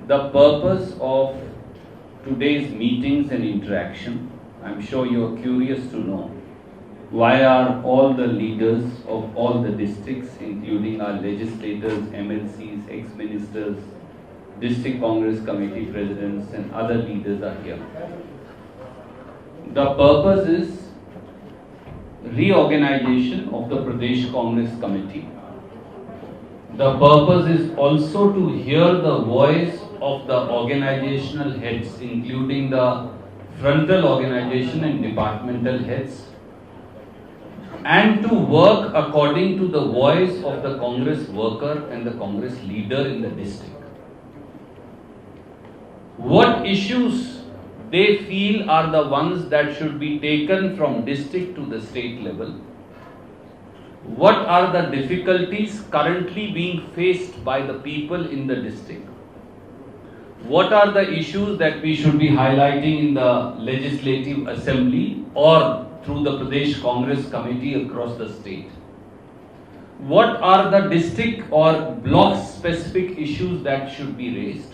The purpose of today's meetings and interaction, I'm sure you're curious to know, why are all the leaders of all the districts, including our legislators, MLCs, ex-ministers, district Congress committee presidents and other leaders are here? The purpose is reorganization of the Pradesh Congress Committee. The purpose is also to hear the voice of the organizational heads, including the frontal organization and departmental heads, and to work according to the voice of the Congress worker and the Congress leader in the district. What issues they feel are the ones that should be taken from district to the state level? What are the difficulties currently being faced by the people in the district? What are the issues that we should be highlighting in the Legislative Assembly or through the Pradesh Congress Committee across the state? What are the district or block specific issues that should be raised?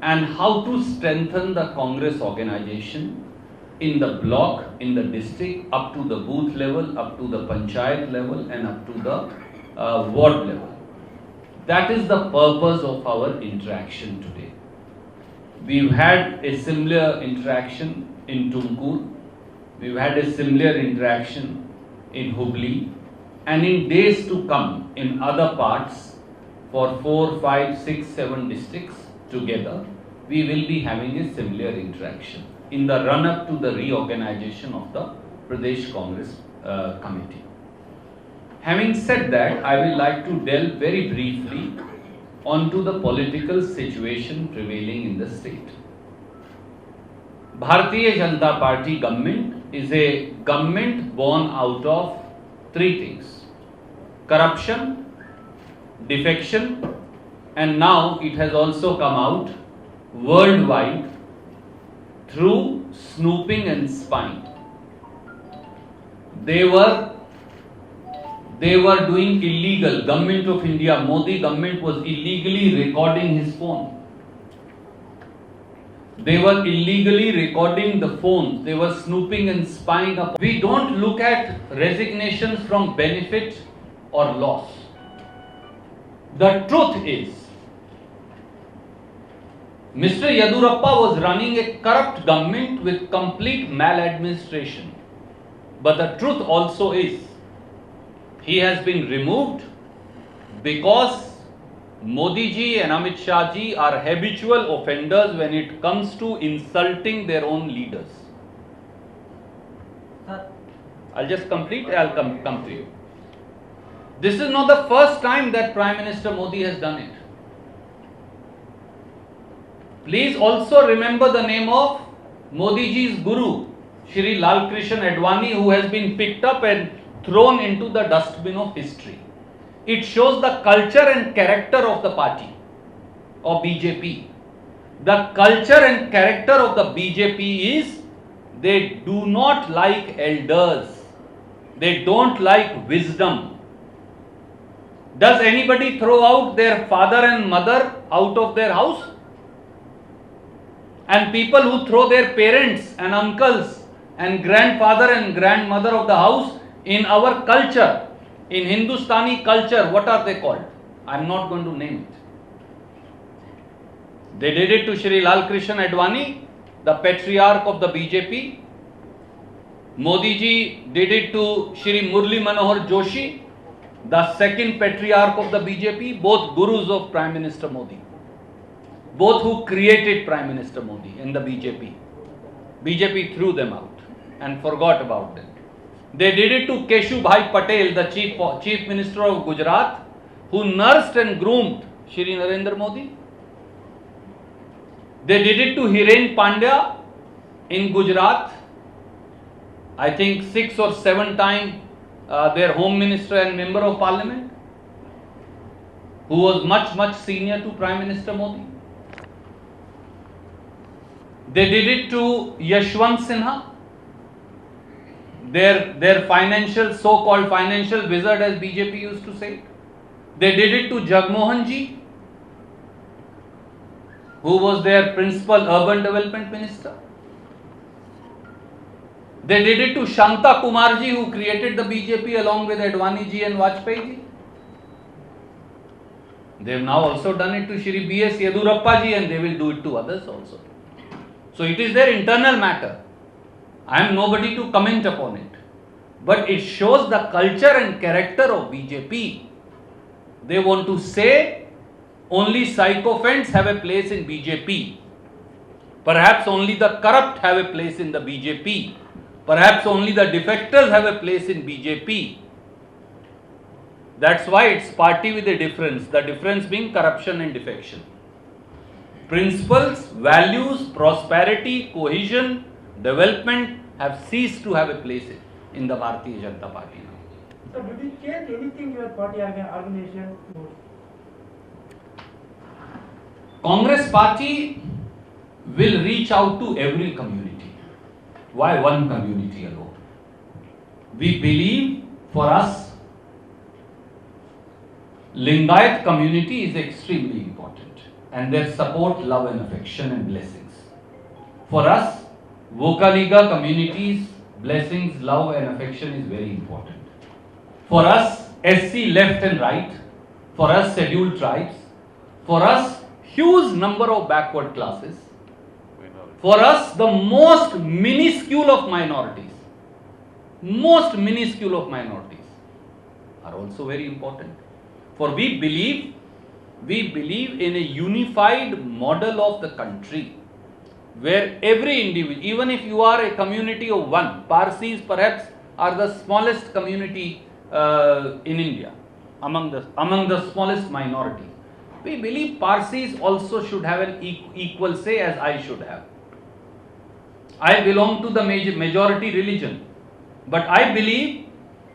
And how to strengthen the Congress organization in the block, in the district, up to the booth level, up to the panchayat level and up to the ward level. That is the purpose of our interaction today. We've had a similar interaction in Tumkur, we've had a similar interaction in Hubli, and in days to come in other parts for 4, 5, 6, 7 districts together, we will be having a similar interaction in the run-up to the reorganization of the Pradesh Congress Committee. Having said that, I will like to delve very briefly onto the political situation prevailing in the state. Bharatiya Janata Party government is a government born out of 3 things: corruption, defection, and now it has also come out worldwide through snooping and spying. They were doing illegal. Government of India, Modi government was illegally recording his phone. They were illegally recording the phones. They were snooping and spying up. We don't look at resignations from benefit or loss. The truth is, Mr. Yadurappa was running a corrupt government with complete maladministration. But the truth also is, he has been removed because Modi ji and Amit Shah ji are habitual offenders when it comes to insulting their own leaders. I'll just complete, I'll come to you. This is not the first time that Prime Minister Modi has done it. Please also remember the name of Modi ji's guru, Shri Lal Krishan Advani, who has been picked up and thrown into the dustbin of history. It shows the culture and character of the party, of BJP. The culture and character of the BJP is they do not like elders. They don't like wisdom. Does anybody throw out their father and mother out of their house? And people who throw their parents and uncles and grandfather and grandmother of the house, in our culture, in Hindustani culture, what are they called? I am not going to name it. They did it to Shri Lal Krishan Advani, the patriarch of the BJP. Modi ji did it to Shri Murli Manohar Joshi, the second patriarch of the BJP, both gurus of Prime Minister Modi. Both who created Prime Minister Modi in the BJP. BJP threw them out and forgot about them. They did it to Keshu Bhai Patel, the Chief Minister of Gujarat, who nursed and groomed Shri Narendra Modi. They did it to Hiren Pandya in Gujarat. I think 6 or 7 times their Home Minister and Member of Parliament, who was much senior to Prime Minister Modi. They did it to Yashwant Sinha, their financial, so-called financial wizard, as BJP used to say. They did it to Jagmohan ji. Who was their principal urban development minister? They did it to Shanta Kumarji, who created the BJP along with Advani ji and Vajpayee ji. They have now also done it to Shri B.S. Yedurappa ji, and they will do it to others also. So it is their internal matter. I am nobody to comment upon it. But it shows the culture and character of BJP. They want to say only sycophants have a place in BJP. Perhaps only the corrupt have a place in the BJP. Perhaps only the defectors have a place in BJP. That's why it's party with a difference. The difference being corruption and defection. Principles, values, prosperity, cohesion, development have ceased to have a place in the Bharatiya Janata Party now. So, did you change anything in your party organization? Congress Party will reach out to every community. Why one community alone? We believe for us, Lingayat community is extremely important, and their support, love and affection and blessings. For us, Vokaliga community's blessings, love and affection is very important. For us, SC left and right. For us, scheduled tribes. For us, huge number of backward classes. For us, the most minuscule of minorities are also very important. For we believe in a unified model of the country where every individual, even if you are a community of one, Parsis perhaps are the smallest community in India, among the smallest minority. We believe Parsis also should have an equal say as I should have. I belong to the majority religion, but I believe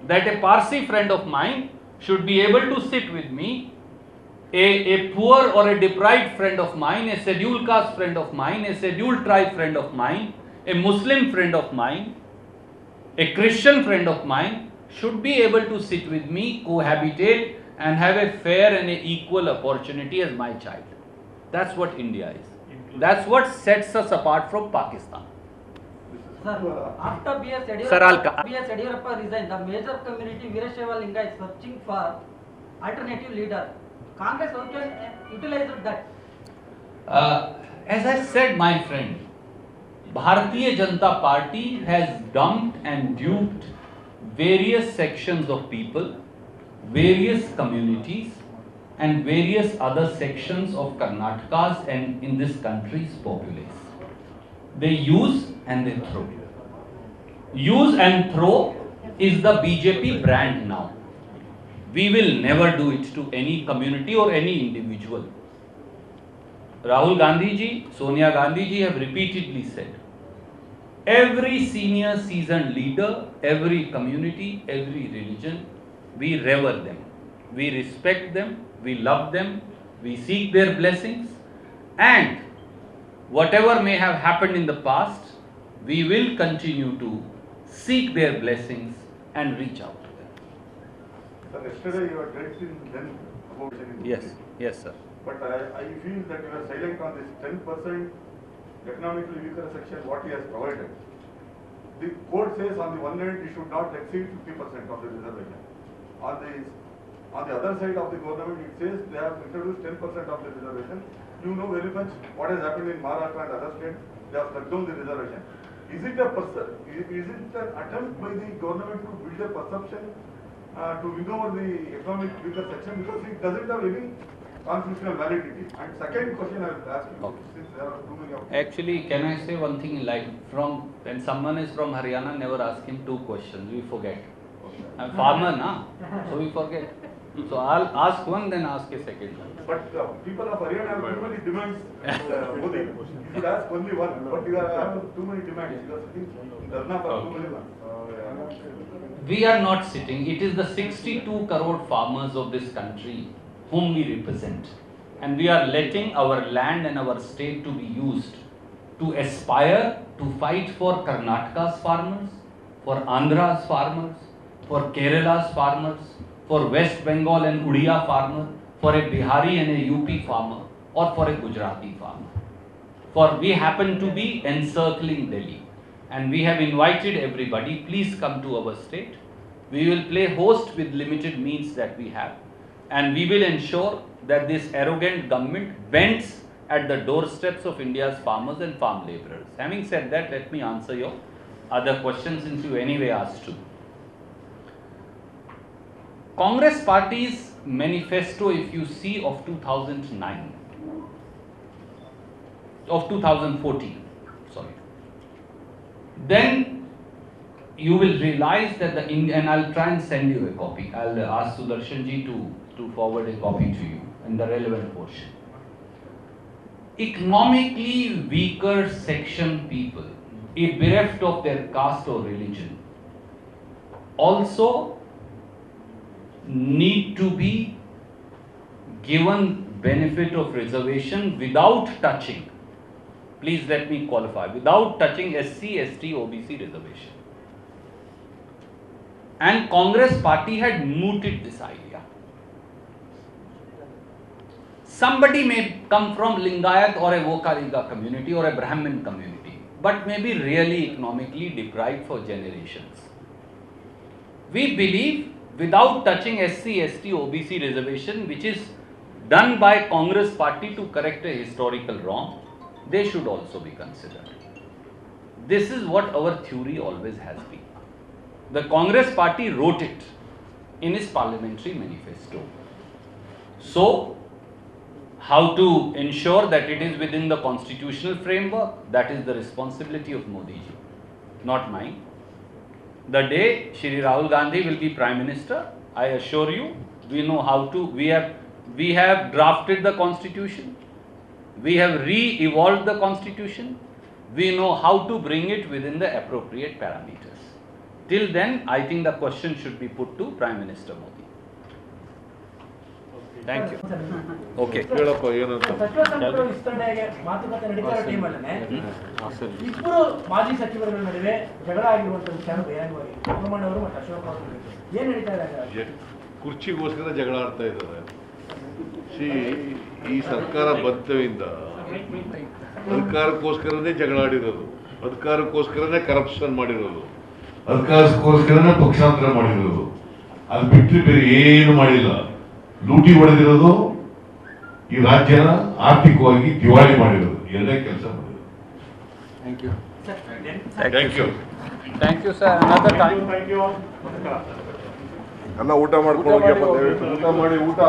that a Parsi friend of mine should be able to sit with me, a poor or a deprived friend of mine, a scheduled caste friend of mine, a scheduled tribe friend of mine, a Muslim friend of mine, a Christian friend of mine should be able to sit with me, cohabitate and have a fair and a equal opportunity as my child. That's what India is. That's what sets us apart from Pakistan. Sir, after B.S. Yedurappa resigned, the major community Veerashaiva Linga is searching for alternative leader. Congress can utilize that. As I said, my friend, Bharatiya Janata Party has dumped and duped various sections of people, various communities and various other sections of Karnataka's and in this country's populace. They use and they throw. Use and throw is the BJP brand now. We will never do it to any community or any individual. Rahul Gandhi ji, Sonia Gandhi ji have repeatedly said, every senior seasoned leader, every community, every religion, we revere them, we respect them, we love them, we seek their blessings, and whatever may have happened in the past, we will continue to seek their blessings and reach out to them. Sir, yesterday you were drenched in then about Yes, sir. But I feel that you are silent on this 10% economically weaker section what he has provided. The code says on the one hand it should not exceed 50% of the reservation. On the other side of the government it says they have introduced 10% of the reservation. You know very much what has happened in Maharashtra and other states. They have cut down the reservation. Is it an attempt by the government to build a perception to win over the economic weaker section because it doesn't have any constitutional validity? And second question I will ask you, since there are too many of Actually, can I say one thing? Like when someone is from Haryana, never ask him two questions. We forget. I'm farmer, na, so we forget. So I'll ask one, then ask a second one. But people of Haryana have too many demands. Modi. You should ask only one, but you have too many demands. You are sitting in Dharna for too many ones. We are not sitting. It is the 62 crore farmers of this country whom we represent. And we are letting our land and our state to be used to aspire to fight for Karnataka's farmers, for Andhra's farmers, for Kerala's farmers, for West Bengal and Udiya farmer, for a Bihari and a UP farmer. or for a Gujarati farmer. For we happen to be encircling Delhi, and we have invited everybody, please come to our state. We will play host with limited means that we have, and we will ensure that this arrogant government bends at the doorsteps of India's farmers and farm laborers. Having said that, let me answer your other questions since you anyway asked to. Congress Party's manifesto, if you see, of 2009, of 2014, sorry, then you will realize that and I'll try and send you a copy. I'll ask Sudarshan ji to forward a copy to you in the relevant portion. Economically weaker section people, if bereft of their caste or religion, also need to be given benefit of reservation without touching, please let me qualify, without touching SC, ST, OBC reservation. And Congress Party had mooted this idea. Somebody may come from Lingayat or a Vokaliga community or a Brahmin community, but may be really economically deprived for generations. We believe without touching SC, ST, OBC reservation, which is done by Congress Party to correct a historical wrong, they should also be considered. This is what our theory always has been. The Congress Party wrote it in its parliamentary manifesto. So, how to ensure that it is within the constitutional framework, that is the responsibility of Modi ji, not mine. The day Shri Rahul Gandhi will be Prime Minister, I assure you, we know how to, we have drafted the constitution, we have re-evolved the constitution, we know how to bring it within the appropriate parameters. Till then, I think the question should be put to Prime Minister Modi. Thank you. Okay. ಹೇಳಪ್ಪ ಏನಂತ ಸಚಿವ ಸಂಪುಟ ವಿಸ್ತರಣೆಗೆ ಮಾತುಕತೆ ನಡೀತಾ ಇರೋ ಟೈಮಲ್ಲೇ ಇಬ್ಬರು ಮಾಜಿ ಸಚಿವರುಗಳ ನಡುವೆ ಜಗಳ ಆಗಿರುವಂತ ವಿಚಾರ ಬಹಿರಂಗವಾಗಿ ಸುಬ್ರಹ್ಮಣ್ಯ ಅವರು ಮತ್ತು ಅಶೋಕ್ ಅವರು ಏನ್ ನಡೀತಾ ಇದೆ? ಕುರ್ಚಿಗೋಸ್ಕರ ಜಗಳ ಆಡ್ತಾ ಇದ್ದಾರೆ. ಈ ಸರ್ಕಾರ ಬಂತವಿಂದ ಅಧಿಕಾರಕ್ಕೋಸ್ಕರನೇ ಜಗಳ ಆಡಿರೋದು, ಅಧಿಕಾರಕ್ಕೋಸ್ಕರನೇ ಕರಪ್ಷನ್ ಮಾಡಿರೋದು, ಅಧಿಕಾರಕ್ಕೋಸ್ಕರನೇ ಪಕ್ಷಾಂತರ ಮಾಡಿರೋದು. ಅದು ಬಿಟ್ಟರೆ ಬೇರೆ ಏನು ಮಾಡಿಲ್ಲ. ಲೂಟಿ ಹೊಡೆದಿರೋದು, ಈ ರಾಜ್ಯನ ಆರ್ಥಿಕವಾಗಿ ದಿವಾಳಿ ಮಾಡಿರೋದು, ಎರಡೇ ಕೆಲಸ ಮಾಡಿರೋದು. Thank you. Thank you. Thank you, sir. Another time. ಎಲ್ಲ ಊಟ ಮಾಡ್ಕೊಂಡು ಹೋಗ್ಯಪ್ಪ, ದಯವಿಟ್ಟು ಊಟ ಮಾಡಿ ಊಟ